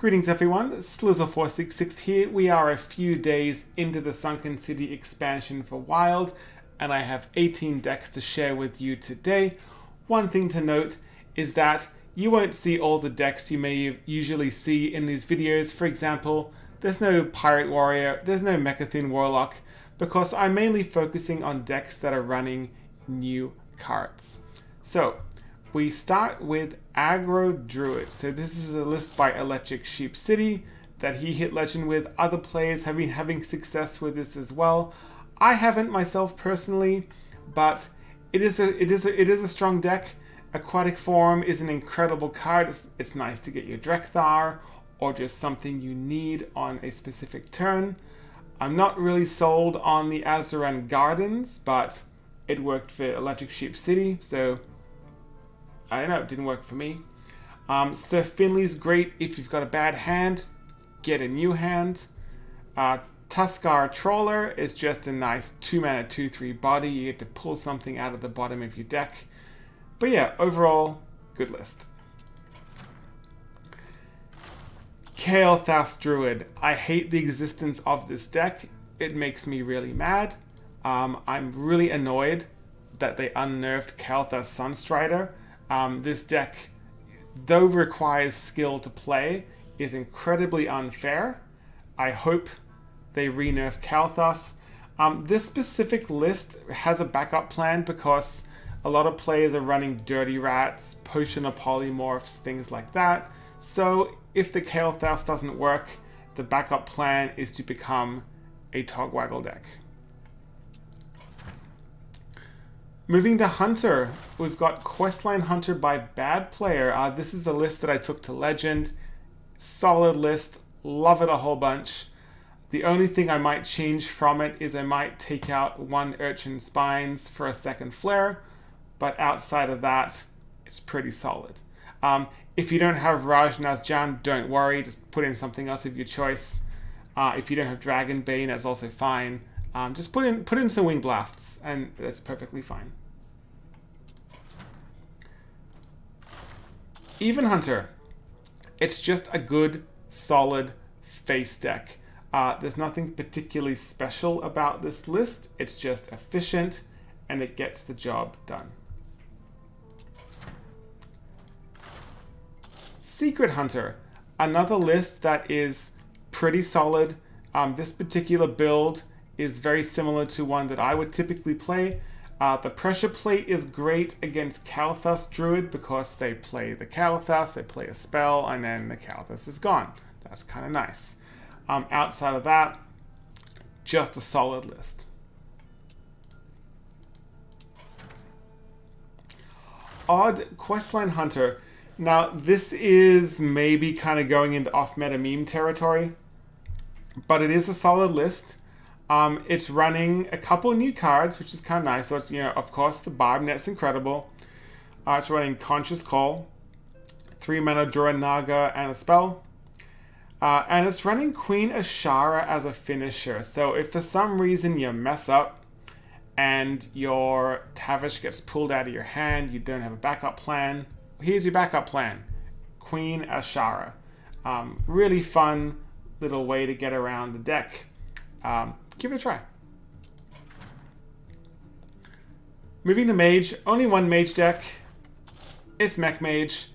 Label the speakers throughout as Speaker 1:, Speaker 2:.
Speaker 1: Greetings everyone, Slizzle466 here. We are a few days into the Sunken City expansion for Wild, and I have 18 decks to share with you today. One thing to note is that you won't see all the decks you may usually see in these videos. For example, there's no Pirate Warrior, there's no Mechmathune Warlock, because I'm mainly focusing on decks that are running new cards. So, we start with Aggro Druid. So this is a list by Electric Sheep City that he hit legend with. Other players have been having success with this as well. I haven't myself personally, but it is a strong deck. Aquatic Form is an incredible card. It's nice to get your Drekthar or just something you need on a specific turn. I'm not really sold on the Azuran Gardens, but it worked for Electric Sheep City, so I don't know, it didn't work for me. Sir Finley's great if you've got a bad hand, get a new hand. Tuskar Trawler is just a nice 2-mana 2/3 body. You get to pull something out of the bottom of your deck. But yeah, overall, good list. Kael'thas Druid. I hate the existence of this deck. It makes me really mad. I'm really annoyed that they unnerved Kael'thas Sunstrider. This deck, though requires skill to play, is incredibly unfair. I hope they re-nerf Kael'thas. This specific list has a backup plan because a lot of players are running Dirty Rats, Potion of Polymorphs, things like that. So if the Kael'thas doesn't work, the backup plan is to become a Togwaggle deck. Moving to Hunter, we've got Questline Hunter by Bad Player. This is the list that I took to Legend. Solid list, love it a whole bunch. The only thing I might change from it is I might take out one Urchin Spines for a second flare, but outside of that, it's pretty solid. If you don't have Rajnaz Jan, don't worry, just put in something else of your choice. If you don't have Dragonbane, that's also fine. Just put in some Wing Blasts, and that's perfectly fine. Even Hunter. It's just a good, solid face deck. There's nothing particularly special about this list. It's just efficient, and it gets the job done. Secret Hunter. Another list that is pretty solid. This particular build is very similar to one that I would typically play. The pressure plate is great against Kael'thas Druid because they play the Kael'thas, they play a spell, and then the Kael'thas is gone. That's kind of nice. Outside of that, just a solid list. Odd Questline Hunter. Now, this is maybe kind of going into off-meta meme territory, but it is a solid list. It's running a couple new cards, which is kind of nice. So it's, of course, the Barb Net's incredible. It's running Conscious Call, 3-mana draw a Naga and a spell. And it's running Queen Ashara as a finisher. So if for some reason you mess up and your Tavish gets pulled out of your hand, you don't have a backup plan, here's your backup plan. Queen Ashara. Really fun little way to get around the deck. Give it a try. Moving to Mage, only one Mage deck. It's Mech Mage.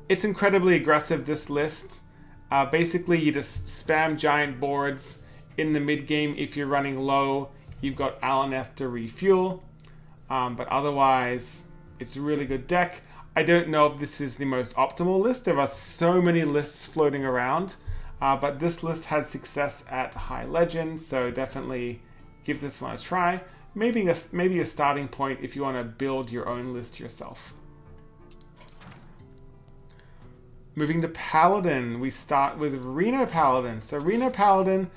Speaker 1: It's incredibly aggressive, this list. Basically, you just spam giant boards in the mid game. If you're running low, you've got Alaneth to refuel. But otherwise, it's a really good deck. I don't know if this is the most optimal list. There are so many lists floating around. But this list had success at High Legend, so definitely give this one a try. Maybe a starting point if you want to build your own list yourself. Moving to Paladin, we start with Reno Paladin. So Reno Paladin,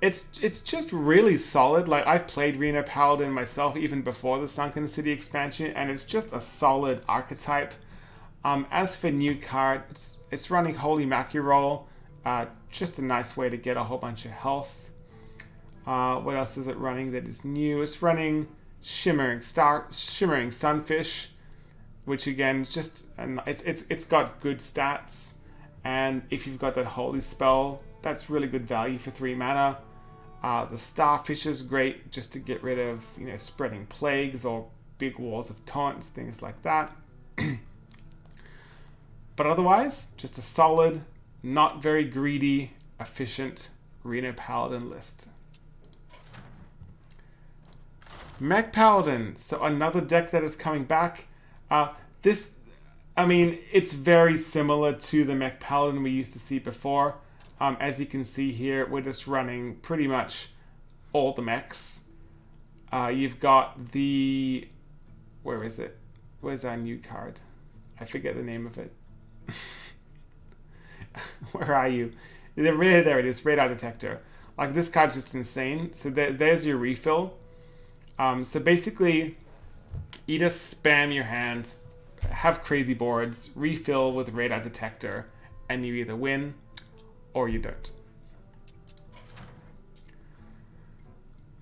Speaker 1: it's just really solid. Like, I've played Reno Paladin myself even before the Sunken City expansion, and it's just a solid archetype. As for new card, it's running Holy Mackerel. Just a nice way to get a whole bunch of health. What else is it running that is new? It's running Shimmering Sunfish, which again is just it's got good stats, And if you've got that holy spell, that's really good value for 3 mana. The Starfish is great just to get rid of, spreading plagues or big walls of taunts, things like that. But otherwise, just a solid, not very greedy, efficient Reno Paladin list. Mech Paladin, so another deck that is coming back. It's very similar to the Mech Paladin we used to see before. As you can see here, we're just running pretty much all the mechs. You've got the... Where is it? Where's our new card? I forget the name of it. Where are you? There it is, Radar Detector. Like, this card's just insane. So there's your refill. So basically, you just spam your hand, have crazy boards, refill with Radar Detector, and you either win or you don't.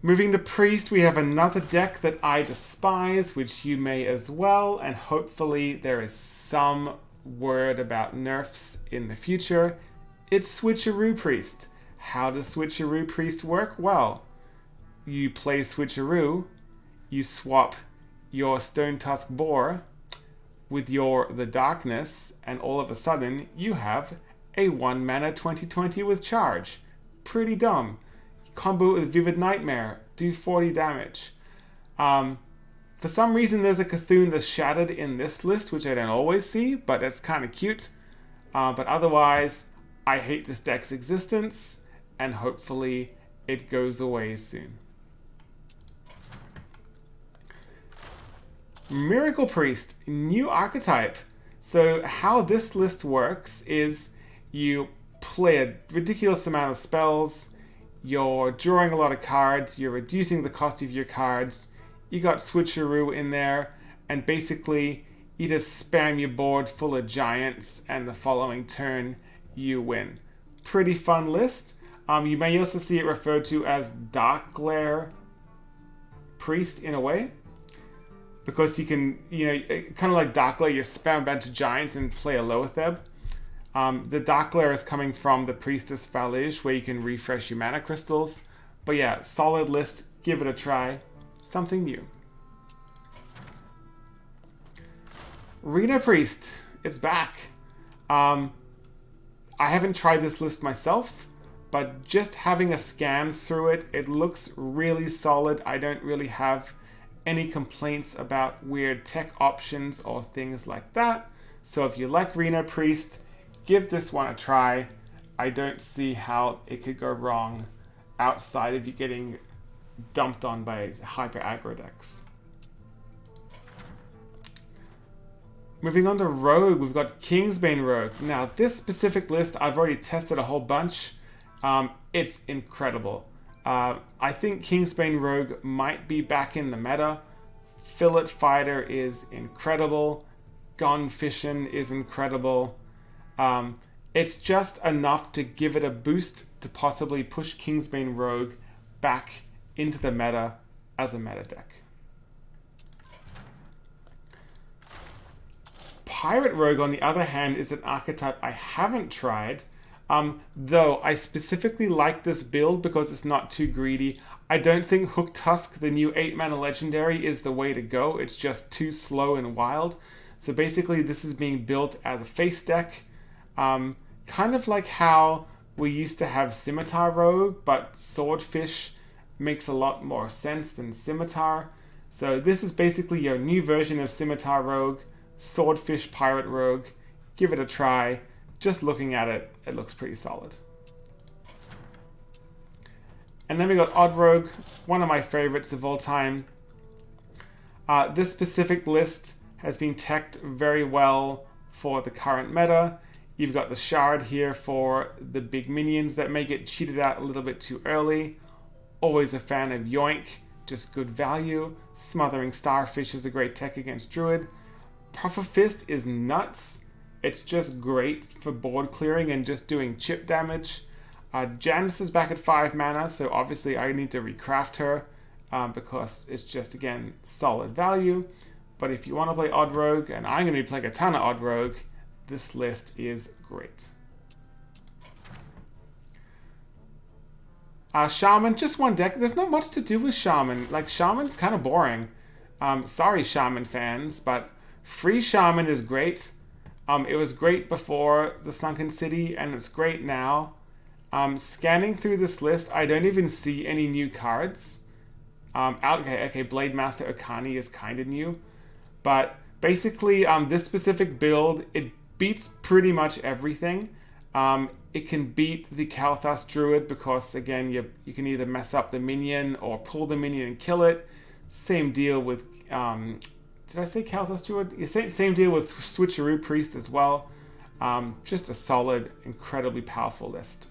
Speaker 1: Moving to Priest, we have another deck that I despise, which you may as well, and hopefully there is some word about nerfs in the future. It's Switcheroo Priest. How does Switcheroo Priest work? Well, you play Switcheroo, you swap your Stone Tusk Boar with the Darkness, and all of a sudden you have a 1 mana 20/20 with charge. Pretty dumb. Combo with Vivid Nightmare, do 40 damage. For some reason there's a Cthulhu that's shattered in this list, which I don't always see, but it's kind of cute. But otherwise, I hate this deck's existence, and hopefully it goes away soon. Miracle Priest, new archetype. So how this list works is you play a ridiculous amount of spells, you're drawing a lot of cards, you're reducing the cost of your cards, you got Switcheroo in there, and basically you just spam your board full of giants, and the following turn you win. Pretty fun list. You may also see it referred to as Dark Glare Priest in a way, because you can, kind of like Dark Glare, you spam a bunch of giants and play a Loatheb. The Dark Glare is coming from the Priestess Valige, where you can refresh your mana crystals. But yeah, solid list, give it a try. Something new. Reno Priest, it's back. I haven't tried this list myself, but just having a scan through it, it looks really solid. I don't really have any complaints about weird tech options or things like that. So if you like Reno Priest, give this one a try. I don't see how it could go wrong outside of you getting dumped on by hyper aggro decks. Moving on to Rogue, we've got Kingsbane Rogue. Now, this specific list, I've already tested a whole bunch. It's incredible. I think Kingsbane Rogue might be back in the meta. Fillet Fighter is incredible. Gone Fishin' is incredible. It's just enough to give it a boost to possibly push Kingsbane Rogue back into the meta as a meta deck. Pirate Rogue, on the other hand, is an archetype I haven't tried, though I specifically like this build because it's not too greedy. I don't think Hook Tusk, the new 8-mana legendary, is the way to go. It's just too slow and wild. So basically this is being built as a face deck, kind of like how we used to have Scimitar Rogue, but Swordfish makes a lot more sense than Scimitar. So this is basically your new version of Scimitar Rogue, Swordfish Pirate Rogue. Give it a try. Just looking at it, it looks pretty solid. And then we got Odd Rogue, one of my favorites of all time. This specific list has been teched very well for the current meta. You've got the Shard here for the big minions that may get cheated out a little bit too early. Always a fan of Yoink, just good value. Smothering Starfish is a great tech against Druid. Puffer Fist is nuts. It's just great for board clearing and just doing chip damage. Janice is back at 5 mana, so obviously I need to recraft her because it's just, again, solid value. But if you want to play Odd Rogue, and I'm going to be playing a ton of Odd Rogue, this list is great. Shaman, just one deck. There's not much to do with Shaman. Like, Shaman's kind of boring. Sorry, Shaman fans, but free Shaman is great. It was great before the Sunken City, and it's great now. Scanning through this list, I don't even see any new cards. Okay, Blade Master Okani is kind of new. But basically, this specific build, it beats pretty much everything. It can beat the Kael'thas Druid because, again, you can either mess up the minion or pull the minion and kill it. Same deal with... did I say Kael'thas Druid? Yeah, same deal with Switcheroo Priest as well. Just a solid, incredibly powerful list.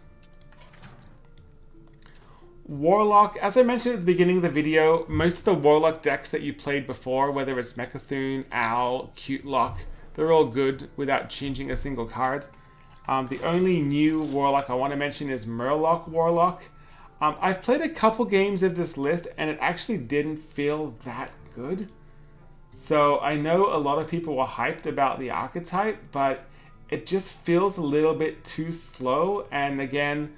Speaker 1: Warlock, as I mentioned at the beginning of the video, most of the Warlock decks that you played before, whether it's Mechathune, Owl, Cute Lock, they're all good without changing a single card. The only new Warlock I want to mention is Murloc Warlock. I've played a couple games of this list and it actually didn't feel that good. So I know a lot of people were hyped about the archetype, but it just feels a little bit too slow. And again,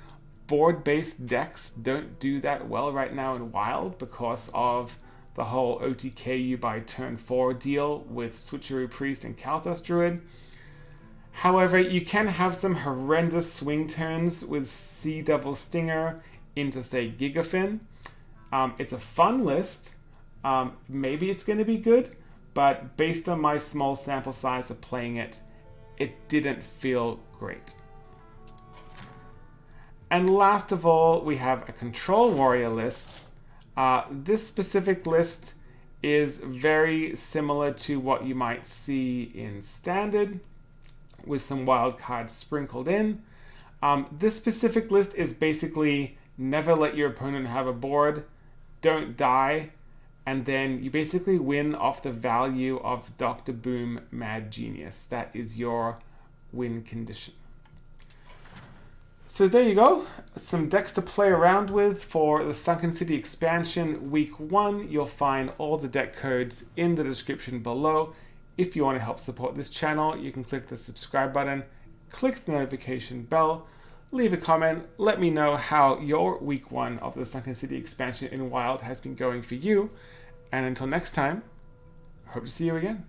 Speaker 1: board-based decks don't do that well right now in Wild because of the whole OTK you by turn 4 deal with Switcheroo Priest and Kael'thas Druid. However, you can have some horrendous swing turns with Sea Devil Stinger into, say, Gigafin. It's a fun list. Maybe it's going to be good, but based on my small sample size of playing it, it didn't feel great. And last of all, we have a Control Warrior list. This specific list is very similar to what you might see in Standard, with some wild cards sprinkled in. This specific list is basically never let your opponent have a board, don't die, and then you basically win off the value of Dr. Boom Mad Genius. That is your win condition. So there you go, some decks to play around with for the Sunken City expansion week 1. You'll find all the deck codes in the description below. If you want to help support this channel, you can click the subscribe button, click the notification bell, leave a comment, let me know how your week 1 of the Sunken City expansion in Wild has been going for you. And until next time, hope to see you again.